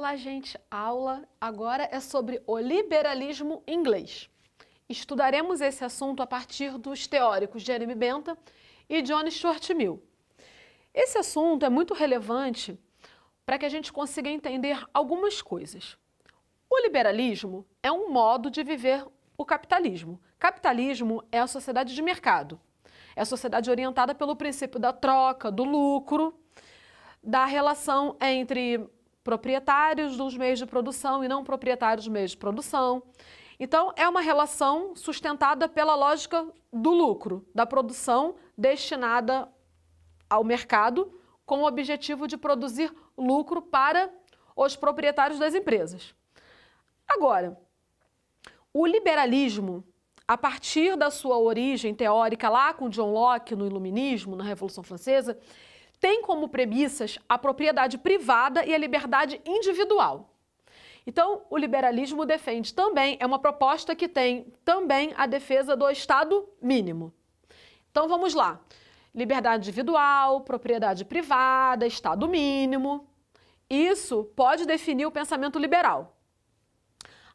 Olá, gente! A aula agora é sobre o liberalismo inglês. Estudaremos esse assunto a partir dos teóricos Jeremy Bentham e John Stuart Mill. Esse assunto é muito relevante para que a gente consiga entender algumas coisas. O liberalismo é um modo de viver o capitalismo. Capitalismo é a sociedade de mercado. É a sociedade orientada pelo princípio da troca, do lucro, da relação entre proprietários dos meios de produção e não proprietários dos meios de produção. Então, é uma relação sustentada pela lógica do lucro, da produção destinada ao mercado, com o objetivo de produzir lucro para os proprietários das empresas. Agora, o liberalismo, a partir da sua origem teórica lá com John Locke no Iluminismo, na Revolução Francesa, tem como premissas a propriedade privada e a liberdade individual. Então, o liberalismo defende também, é uma proposta que tem também a defesa do Estado mínimo. Então, vamos lá. Liberdade individual, propriedade privada, Estado mínimo. Isso pode definir o pensamento liberal.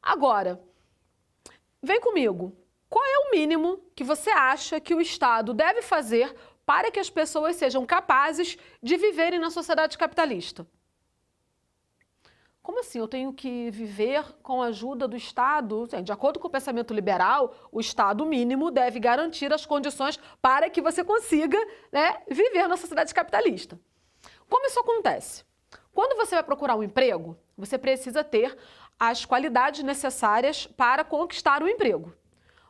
Agora, vem comigo. Qual é o mínimo que você acha que o Estado deve fazer para que as pessoas sejam capazes de viverem na sociedade capitalista? Como assim? Eu tenho que viver com a ajuda do Estado? De acordo com o pensamento liberal, o Estado mínimo deve garantir as condições para que você consiga, viver na sociedade capitalista. Como isso acontece? Quando você vai procurar um emprego, você precisa ter as qualidades necessárias para conquistar o emprego.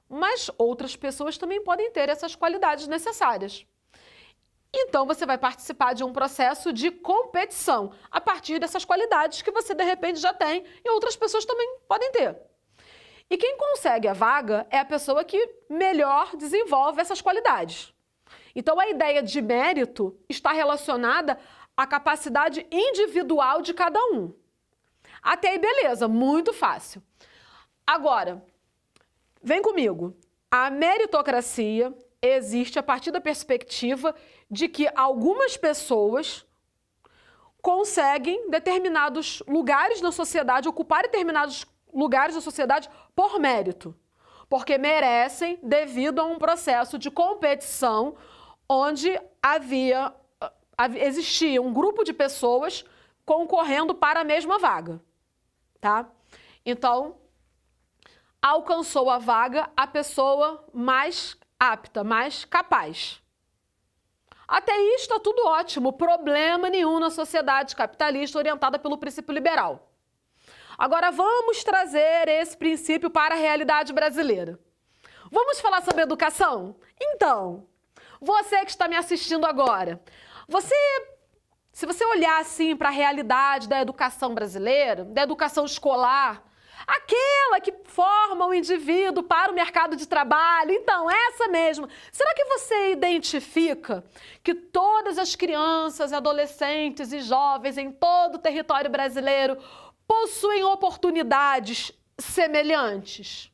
Mas outras pessoas também podem ter essas qualidades necessárias. Então, você vai participar de um processo de competição a partir dessas qualidades que você, de repente, já tem e outras pessoas também podem ter. E quem consegue a vaga é a pessoa que melhor desenvolve essas qualidades. Então, a ideia de mérito está relacionada à capacidade individual de cada um. Até aí, beleza, muito fácil. Agora, vem comigo. A meritocracia existe a partir da perspectiva de que algumas pessoas conseguem determinados lugares na sociedade, ocupar determinados lugares na sociedade por mérito, porque merecem devido a um processo de competição onde existia um grupo de pessoas concorrendo para a mesma vaga, tá? Então, alcançou a vaga a pessoa mais apta, mais capaz. Até aí está tudo ótimo, problema nenhum na sociedade capitalista orientada pelo princípio liberal. Agora vamos trazer esse princípio para a realidade brasileira. Vamos falar sobre educação? Então, você que está me assistindo agora, se você olhar assim para a realidade da educação brasileira, da educação escolar, aquela que forma o indivíduo para o mercado de trabalho, então, essa mesmo. Será que você identifica que todas as crianças, adolescentes e jovens em todo o território brasileiro possuem oportunidades semelhantes?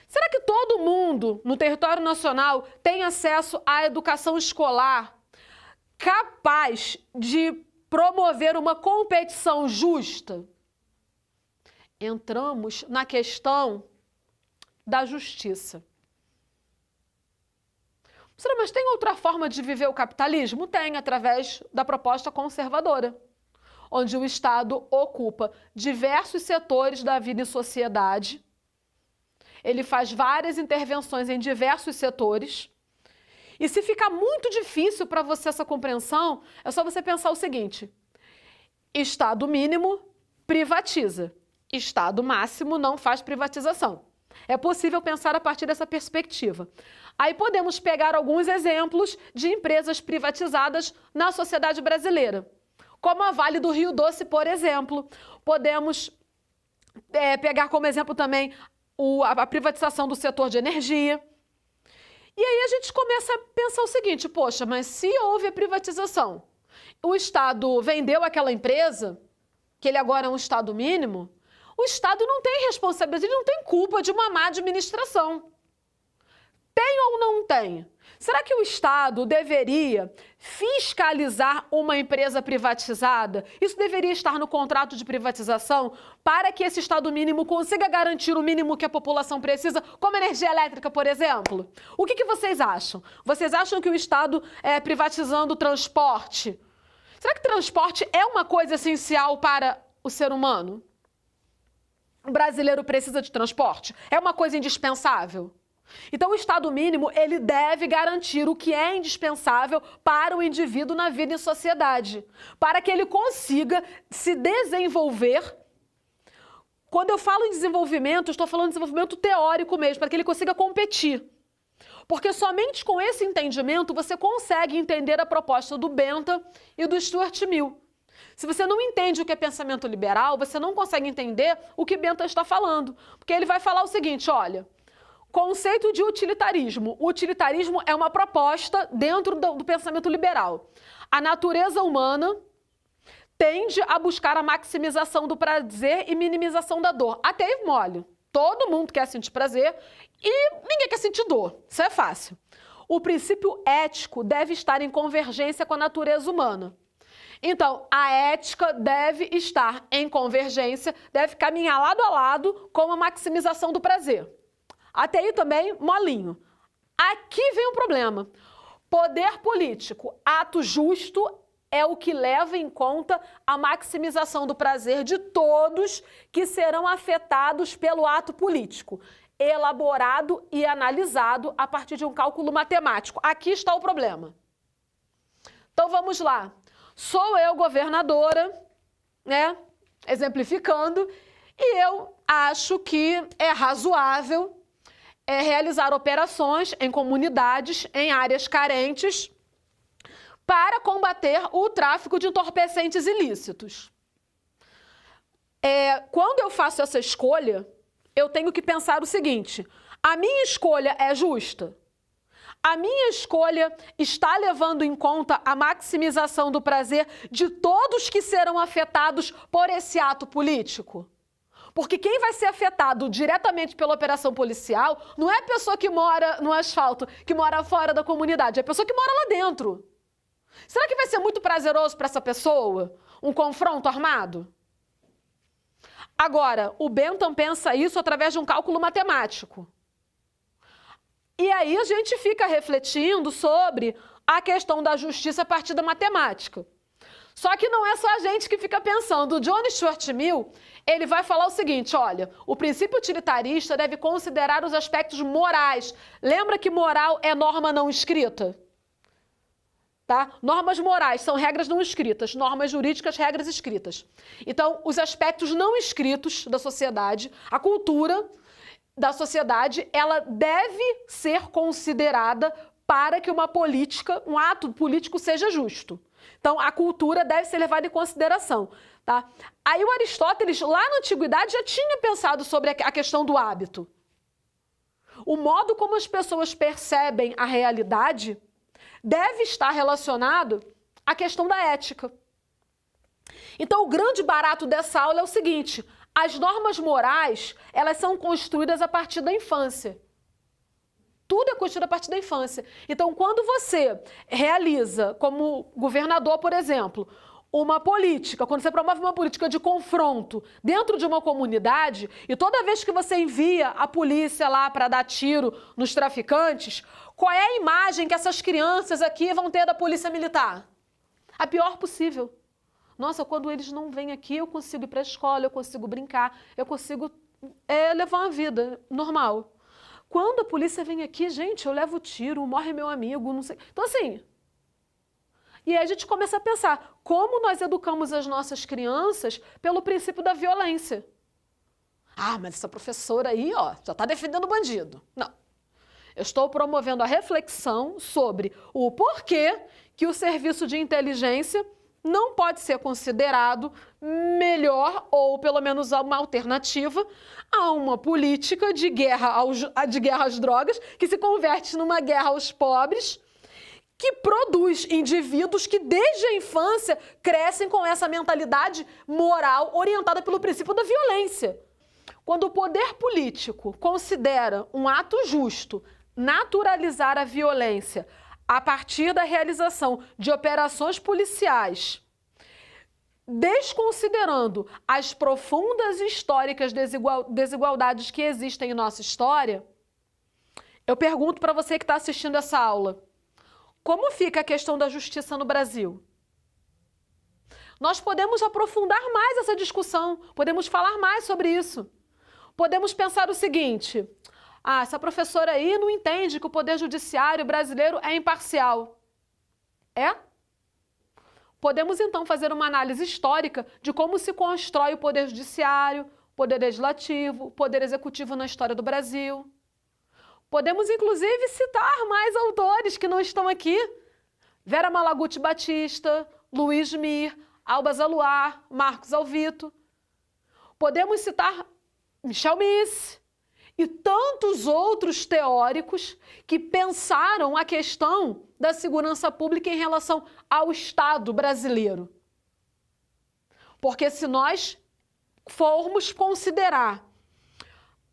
Será que todo mundo no território nacional tem acesso à educação escolar capaz de promover uma competição justa? Entramos na questão da justiça. Mas tem outra forma de viver o capitalismo? Tem, através da proposta conservadora, onde o Estado ocupa diversos setores da vida e sociedade. Ele faz várias intervenções em diversos setores. E se ficar muito difícil para você essa compreensão, é só você pensar o seguinte: Estado mínimo privatiza. Estado máximo não faz privatização. É possível pensar a partir dessa perspectiva. Aí podemos pegar alguns exemplos de empresas privatizadas na sociedade brasileira, como a Vale do Rio Doce, por exemplo. Podemos pegar como exemplo também a privatização do setor de energia. E aí a gente começa a pensar o seguinte: poxa, mas se houve a privatização, o Estado vendeu aquela empresa, que ele agora é um Estado mínimo, o Estado não tem responsabilidade, ele não tem culpa de uma má administração. Tem ou não tem? Será que o Estado deveria fiscalizar uma empresa privatizada? Isso deveria estar no contrato de privatização para que esse Estado mínimo consiga garantir o mínimo que a população precisa, como energia elétrica, por exemplo? O que vocês acham? Vocês acham que o Estado privatizando o transporte? Será que transporte é uma coisa essencial para o ser humano? O brasileiro precisa de transporte? É uma coisa indispensável? Então, o Estado mínimo, ele deve garantir o que é indispensável para o indivíduo na vida em sociedade, para que ele consiga se desenvolver. Quando eu falo em desenvolvimento, eu estou falando de desenvolvimento teórico mesmo, para que ele consiga competir. Porque somente com esse entendimento você consegue entender a proposta do Bentham e do Stuart Mill. Se você não entende o que é pensamento liberal, você não consegue entender o que Bentham está falando. Porque ele vai falar o seguinte, olha... Conceito de utilitarismo. O utilitarismo é uma proposta dentro do pensamento liberal. A natureza humana tende a buscar a maximização do prazer e minimização da dor. Até aí mole. Todo mundo quer sentir prazer e ninguém quer sentir dor. Isso é fácil. O princípio ético deve estar em convergência com a natureza humana. Então, a ética deve estar em convergência, deve caminhar lado a lado com a maximização do prazer. Até aí também, molinho. Aqui vem o problema. Poder político, ato justo, é o que leva em conta a maximização do prazer de todos que serão afetados pelo ato político, elaborado e analisado a partir de um cálculo matemático. Aqui está o problema. Então vamos lá. Sou eu governadora, né? Exemplificando, e eu acho que é razoável realizar operações em comunidades, em áreas carentes, para combater o tráfico de entorpecentes ilícitos. Quando eu faço essa escolha, eu tenho que pensar o seguinte, a minha escolha é justa? A minha escolha está levando em conta a maximização do prazer de todos que serão afetados por esse ato político? Porque quem vai ser afetado diretamente pela operação policial não é a pessoa que mora no asfalto, que mora fora da comunidade, é a pessoa que mora lá dentro. Será que vai ser muito prazeroso para essa pessoa um confronto armado? Agora, o Bentham pensa isso através de um cálculo matemático. E aí a gente fica refletindo sobre a questão da justiça a partir da matemática. Só que não é só a gente que fica pensando. O John Stuart Mill, ele vai falar o seguinte, olha, o princípio utilitarista deve considerar os aspectos morais. Lembra que moral é norma não escrita? Tá? Normas morais são regras não escritas, normas jurídicas, regras escritas. Então, os aspectos não escritos da sociedade, a cultura da sociedade, ela deve ser considerada para que uma política, um ato político seja justo. Então, a cultura deve ser levada em consideração. Tá? Aí o Aristóteles, lá na Antiguidade, já tinha pensado sobre a questão do hábito. O modo como as pessoas percebem a realidade deve estar relacionado à questão da ética. Então, o grande barato dessa aula é o seguinte, as normas morais, elas são construídas a partir da infância. Tudo é construído a partir da infância. Então, quando você realiza, como governador, por exemplo, uma política, quando você promove uma política de confronto dentro de uma comunidade, e toda vez que você envia a polícia lá para dar tiro nos traficantes, qual é a imagem que essas crianças aqui vão ter da polícia militar? A pior possível. Nossa, quando eles não vêm aqui, eu consigo ir para a escola, eu consigo brincar, eu consigo levar uma vida normal. Quando a polícia vem aqui, gente, eu levo tiro, morre meu amigo, não sei. Então, assim, e aí a gente começa a pensar, como nós educamos as nossas crianças pelo princípio da violência? Ah, mas essa professora aí, ó, já está defendendo o bandido. Não. Eu estou promovendo a reflexão sobre o porquê que o serviço de inteligência não pode ser considerado melhor ou pelo menos uma alternativa a uma política de guerra às drogas que se converte numa guerra aos pobres, que produz indivíduos que desde a infância crescem com essa mentalidade moral orientada pelo princípio da violência. Quando o poder político considera um ato justo naturalizar a violência a partir da realização de operações policiais, desconsiderando as profundas e históricas desigualdades que existem em nossa história, eu pergunto para você que está assistindo essa aula, como fica a questão da justiça no Brasil? Nós podemos aprofundar mais essa discussão, podemos falar mais sobre isso. Podemos pensar o seguinte, essa professora aí não entende que o Poder Judiciário brasileiro é imparcial. É? Podemos então fazer uma análise histórica de como se constrói o Poder Judiciário, Poder Legislativo, o Poder Executivo na história do Brasil. Podemos inclusive citar mais autores que não estão aqui. Vera Malaguti Batista, Luiz Mir, Alba Zaluar, Marcos Alvito. Podemos citar Michel Miss e tantos outros teóricos que pensaram a questão da segurança pública em relação ao Estado brasileiro. Porque se nós formos considerar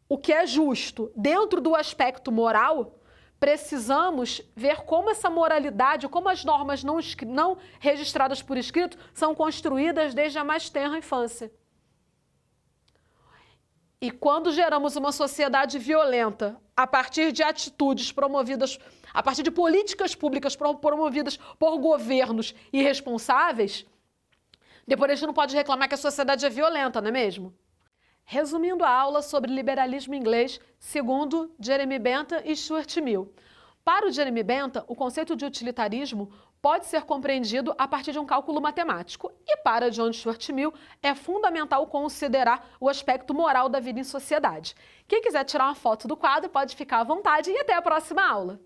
o que é justo dentro do aspecto moral, precisamos ver como essa moralidade, como as normas não registradas por escrito são construídas desde a mais tenra infância. E quando geramos uma sociedade violenta a partir de atitudes promovidas, a partir de políticas públicas promovidas por governos irresponsáveis, depois a gente não pode reclamar que a sociedade é violenta, não é mesmo? Resumindo a aula sobre liberalismo inglês, segundo Jeremy Bentham e Stuart Mill. Para o Jeremy Bentham, o conceito de utilitarismo pode ser compreendido a partir de um cálculo matemático. E para John Stuart Mill, é fundamental considerar o aspecto moral da vida em sociedade. Quem quiser tirar uma foto do quadro pode ficar à vontade e até a próxima aula.